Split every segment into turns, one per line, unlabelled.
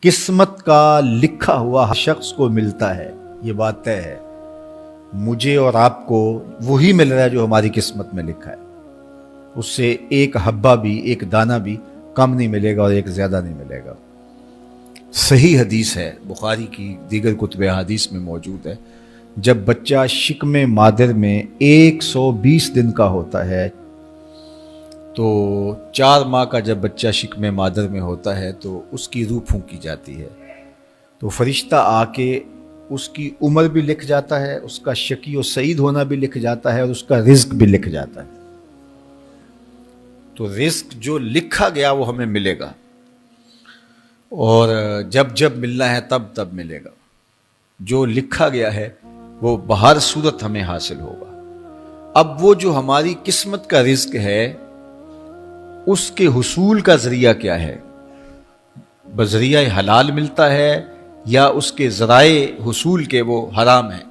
قسمت کا لکھا ہوا ہر شخص کو ملتا ہے، یہ بات طے ہے۔ مجھے اور آپ کو وہی مل رہا ہے جو ہماری قسمت میں لکھا ہے، اس سے ایک حبہ بھی، ایک دانہ بھی کم نہیں ملے گا اور ایک زیادہ نہیں ملے گا۔ صحیح حدیث ہے، بخاری کی دیگر کتب احادیث میں موجود ہے، جب بچہ شکم مادر میں 120 دن کا ہوتا ہے تو 4 ماہ کا جب بچہ شکم مادر میں ہوتا ہے تو اس کی روح پھونکی جاتی ہے، تو فرشتہ آ کے اس کی عمر بھی لکھ جاتا ہے، اس کا شقی و سعید ہونا بھی لکھ جاتا ہے اور اس کا رزق بھی لکھ جاتا ہے۔ تو رزق جو لکھا گیا وہ ہمیں ملے گا، اور جب جب ملنا ہے تب تب ملے گا۔ جو لکھا گیا ہے وہ بہر صورت ہمیں حاصل ہوگا۔ اب وہ جو ہماری قسمت کا رزق ہے اس کے حصول کا ذریعہ کیا ہے؟ بذریعہ حلال ملتا ہے یا اس کے ذرائع حصول کے وہ حرام ہیں؟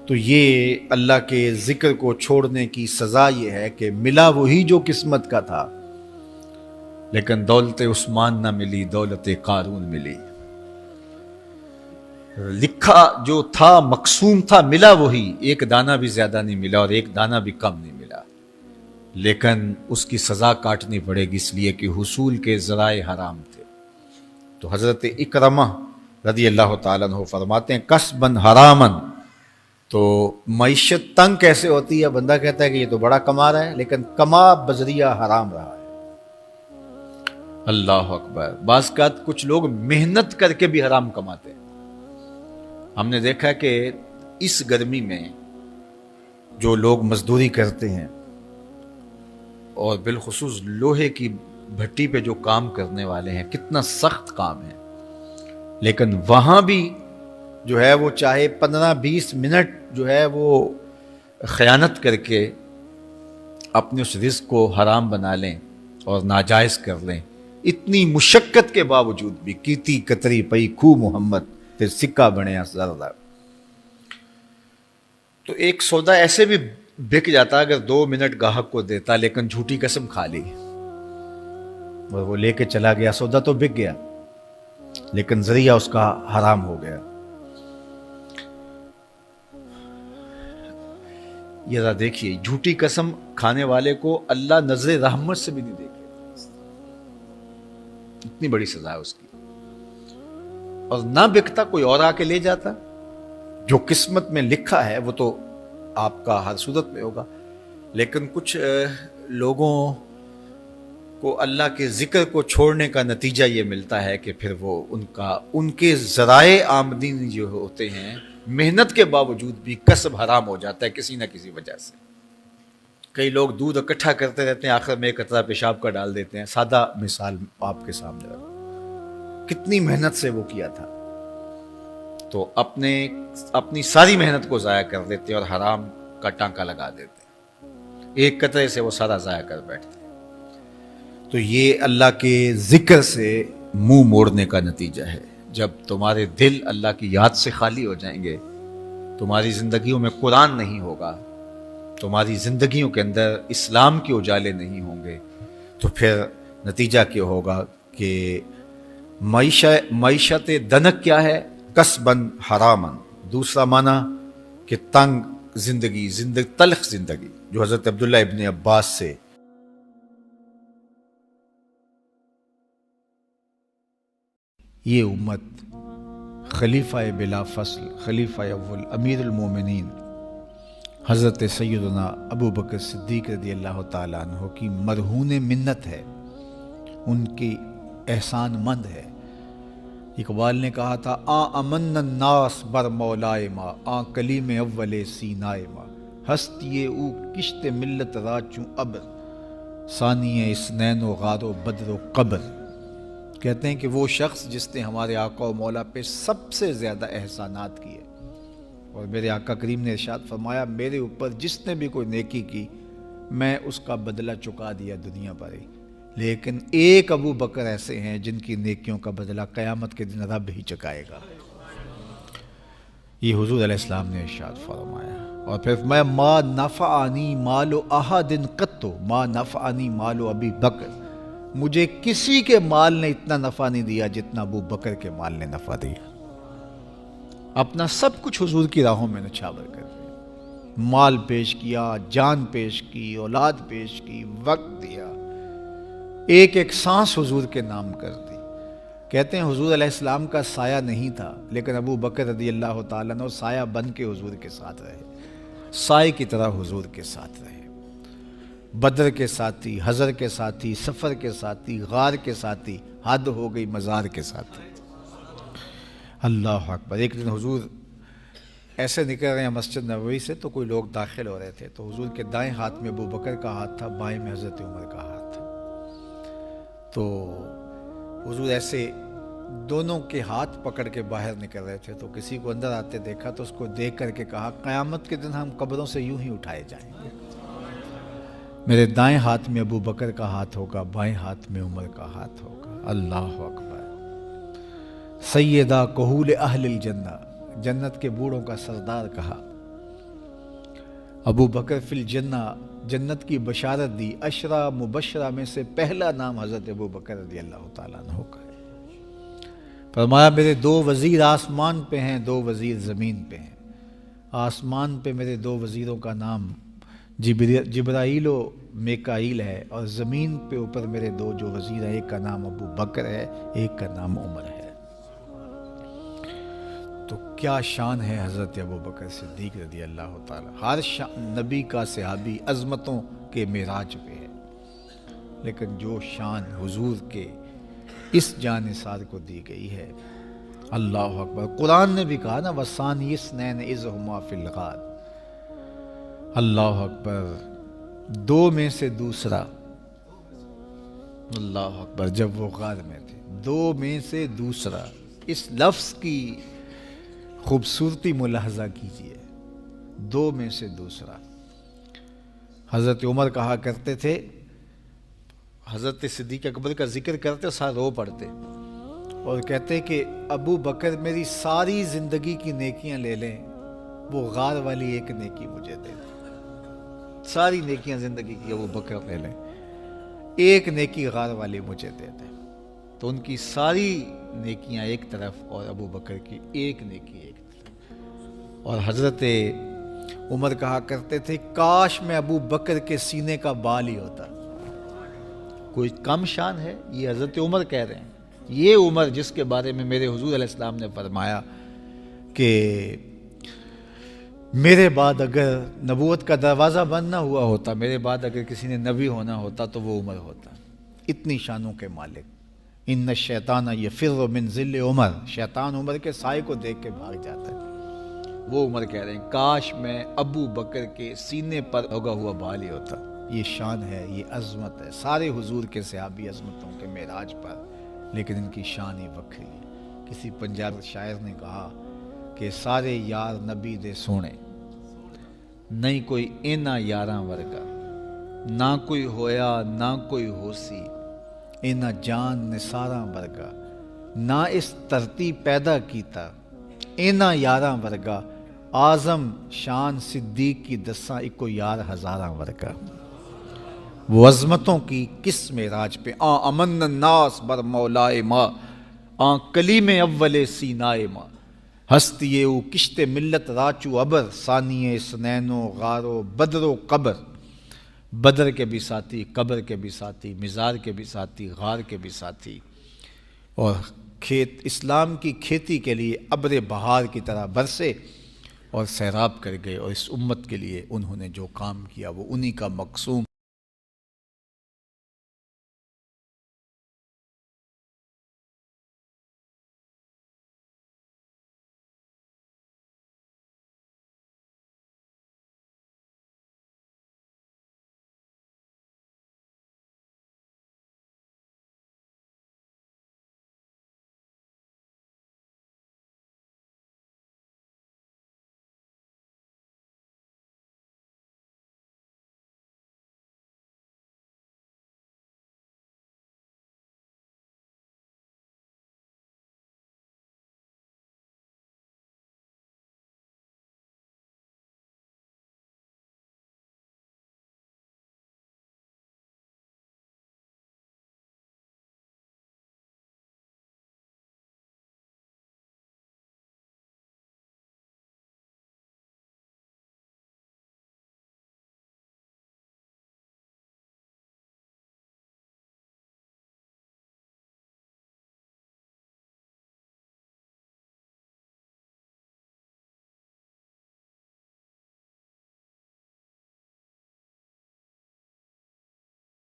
تو یہ اللہ کے ذکر کو چھوڑنے کی سزا یہ ہے کہ ملا وہی جو قسمت کا تھا، لیکن دولت عثمان نہ ملی، دولت قارون ملی۔ لکھا جو تھا، مقسوم تھا، ملا وہی، ایک دانہ بھی زیادہ نہیں ملا اور ایک دانہ بھی کم نہیں ملا، لیکن اس کی سزا کاٹنی پڑے گی اس لیے کہ حصول کے ذرائع حرام تھے۔ تو حضرت اکرمہ رضی اللہ تعالیٰ عنہ فرماتے ہیں کسبن حرامن، تو معیشت تنگ کیسے ہوتی ہے؟ بندہ کہتا ہے کہ یہ تو بڑا کما رہا ہے لیکن کما بذریعہ حرام رہا ہے۔ اللہ اکبر۔ بعض اوقات کچھ لوگ محنت کر کے بھی حرام کماتے ہیں۔ ہم نے دیکھا کہ اس گرمی میں جو لوگ مزدوری کرتے ہیں اور بالخصوص لوہے کی بھٹی پہ جو کام کرنے والے ہیں، کتنا سخت کام ہے، لیکن وہاں بھی جو ہے وہ چاہے 15-20 منٹ جو ہے وہ خیانت کر کے اپنے اس رزق کو حرام بنا لیں اور ناجائز کر لیں، اتنی مشقت کے باوجود بھی کیتی کتری پئی خو محمد پھر سکہ بنے زردہ۔ تو ایک سودا ایسے بھی بک جاتا اگر 2 منٹ گاہک کو دیتا، لیکن جھوٹی قسم کھا لی اور وہ لے کے چلا گیا، سودا تو بک گیا لیکن ذریعہ اس کا حرام ہو گیا۔ یہ ذرا دیکھیے، جھوٹی قسم کھانے والے کو اللہ نظر رحمت سے بھی نہیں دیکھے، اتنی بڑی سزا ہے اس کی، اور نہ بکتا کوئی اور آ کے لے جاتا۔ جو قسمت میں لکھا ہے وہ تو آپ کا ہر صورت میں ہوگا، لیکن کچھ لوگوں کو اللہ کے ذکر کو چھوڑنے کا نتیجہ یہ ملتا ہے کہ پھر وہ ان کے ذرائع آمدنی جو ہوتے ہیں، محنت کے باوجود بھی کسب حرام ہو جاتا ہے کسی نہ کسی وجہ سے۔ کئی لوگ دودھ اکٹھا کرتے رہتے ہیں، آخر میں ایک قطرہ پیشاب کا ڈال دیتے ہیں۔ سادہ مثال آپ کے سامنے رکھوں، کتنی محنت سے وہ کیا تھا، تو اپنی ساری محنت کو ضائع کر دیتے اور حرام کا ٹانکا لگا دیتے، ایک قطرے سے وہ سارا ضائع کر بیٹھتے۔ تو یہ اللہ کے ذکر سے منہ موڑنے کا نتیجہ ہے۔ جب تمہارے دل اللہ کی یاد سے خالی ہو جائیں گے، تمہاری زندگیوں میں قرآن نہیں ہوگا، تمہاری زندگیوں کے اندر اسلام کے اجالے نہیں ہوں گے، تو پھر نتیجہ کیا ہوگا کہ معیشت دنک کیا ہے؟ کسبن حرامن۔ دوسرا معنی کہ تنگ زندگی، تلخ زندگی، جو حضرت عبداللہ ابن عباس سے یہ امت خلیفہ بلا فصل، خلیفہ اول، امیر المومنین حضرت سیدنا ابو بکر صدیق رضی اللہ تعالیٰ عنہ کی مرہون منت ہے، ان کی احسان مند ہے۔ اقبال نے کہا تھا امن الناس بر مولائے ما، کلیم اول سینائے ما، ہستی او کشت ملت را چوں ابر، ثانی اسنین و غار و بدر و قبر۔ کہتے ہیں کہ وہ شخص جس نے ہمارے آقا و مولا پہ سب سے زیادہ احسانات کیے، اور میرے آقا کریم نے ارشاد فرمایا میرے اوپر جس نے بھی کوئی نیکی کی میں اس کا بدلہ چکا دیا دنیا پر ہی، لیکن ایک ابو بکر ایسے ہیں جن کی نیکیوں کا بدلہ قیامت کے دن رب ہی چکائے گا۔ یہ حضور علیہ السلام نے ارشاد فرمایا۔ اور پھر میں ما نفعنی مال احد قط، ما نفعنی مال ابی بکر مجھے کسی کے مال نے اتنا نفع نہیں دیا جتنا ابو بکر کے مال نے نفع دیا. اپنا سب کچھ حضور کی راہوں میں نچھاور کر دیا، مال پیش کیا، جان پیش کی، اولاد پیش کی، وقت دیا، ایک ایک سانس حضور کے نام کر دی. کہتے ہیں حضور علیہ السلام کا سایہ نہیں تھا، لیکن ابو بکر رضی اللہ تعالیٰ عنہ سایہ بن کے حضور کے ساتھ رہے، سائے کی طرح حضور کے ساتھ رہے. بدر کے ساتھی، حضر کے ساتھی، سفر کے ساتھی، غار کے ساتھی، حد ہو گئی مزار کے ساتھی. اللہ اکبر. ایک دن حضور ایسے نکل رہے ہیں مسجد نبوی سے تو کوئی لوگ داخل ہو رہے تھے، تو حضور کے دائیں ہاتھ میں ابو بکر کا ہاتھ تھا، بائیں میں حضرت عمر کا ہاتھ تھا. تو حضور ایسے دونوں کے ہاتھ پکڑ کے باہر نکل رہے تھے، تو کسی کو اندر آتے دیکھا تو اس کو دیکھ کر کے کہا قیامت کے دن ہم قبروں سے یوں ہی اٹھائے جائیں گے، میرے دائیں ہاتھ میں ابو بکر کا ہاتھ ہوگا، بائیں ہاتھ میں عمر کا ہاتھ ہوگا. اللہ اکبر. سیدہ کہول اہل الجنہ، جنت کے بوڑھوں کا سردار کہا. ابو بکر فی الجنہ، جنت کی بشارت دی. عشرہ مبشرہ میں سے پہلا نام حضرت ابو بکر رضی اللہ تعالیٰ عنہ کا ہے. فرمایا میرے 2 وزیر آسمان پہ ہیں، 2 وزیر زمین پہ ہیں. آسمان پہ میرے 2 وزیروں کا نام جبرائیل و میکائیل ہے، اور زمین پہ اوپر میرے 2 جو وزیر ہیں، ایک کا نام ابو بکر ہے، ایک کا نام عمر ہے. تو کیا شان ہے حضرت ابو بکر صدیق رضی اللہ تعالیٰ. ہر نبی کا صحابی عظمتوں کے معراج پہ ہے، لیکن جو شان حضور کے اس جاں نثار کو دی گئی ہے، اللہ اکبر. قرآن نے بھی کہا نا وَثَانِيَ اثْنَيْنِ إِذْ هُمَا فِي الْغَارِ. اللہ اکبر. 2 میں سے دوسرا، اللہ اکبر. جب وہ غار میں تھے، 2 میں سے دوسرا. اس لفظ کی خوبصورتی ملاحظہ کیجئے، 2 میں سے دوسرا. حضرت عمر کہا کرتے تھے، حضرت صدیق اکبر کا ذکر کرتے ساتھ رو پڑتے اور کہتے کہ ابو بکر میری ساری زندگی کی نیکیاں لے لیں، وہ غار والی ایک نیکی مجھے دے دیں. ساری نیکیاں زندگی کی ابو بکر لے لیں، ایک نیکی غار والی مجھے دے دیں. تو ان کی ساری نیکیاں ایک طرف اور ابو بکر کی ایک نیکی ایک طرف. اور حضرت عمر کہا کرتے تھے کاش میں ابو بکر کے سینے کا بال ہی ہوتا. کوئی کم شان ہے؟ یہ حضرت عمر کہہ رہے ہیں. یہ عمر جس کے بارے میں میرے حضور علیہ السلام نے فرمایا کہ میرے بعد اگر نبوت کا دروازہ بند نہ ہوا ہوتا، میرے بعد اگر کسی نے نبی ہونا ہوتا تو وہ عمر ہوتا. اتنی شانوں کے مالک. ان الشیطان یفر من ظل عمر، شیطان عمر کے سائے کو دیکھ کے بھاگ جاتا ہے. وہ عمر کہہ رہے ہیں کاش میں ابو بکر کے سینے پر اگا ہوا بال ہی ہوتا. یہ شان ہے، یہ عظمت ہے. سارے حضور کے صحابی عظمتوں کے معراج پر، لیکن ان کی شان ہی وکری ہے. کسی پنجاب شاعر نے کہا کہ سارے یار نبی دے سونے، نہیں کوئی اینا یاراں ورگا، نہ کوئی ہویا نہ کوئی ہوسی، اینا جان نثاراں ورگا، نہ اس دھرتی پیدا کیتا، اینا یاراں ورگا، اعظم شان صدیق کی دساں اکو یار ہزاراں ورگا. وہ عظمتوں کی کس معراج پہ امن الناس بر مولائے ماں، کلیم اول سینائے ماں، ہستی او کشت ملت راچو ابر، ثانی سنین و غار و بدر و قبر. بدر کے بھی ساتھی، قبر کے بھی ساتھی، مزار کے بھی ساتھی، غار کے بھی ساتھی. اور کھیت اسلام کی کھیتی کے لیے ابر بہار کی طرح برسے اور سیراب کر گئے. اور اس امت کے لیے انہوں نے جو کام کیا وہ انہی کا مقصوم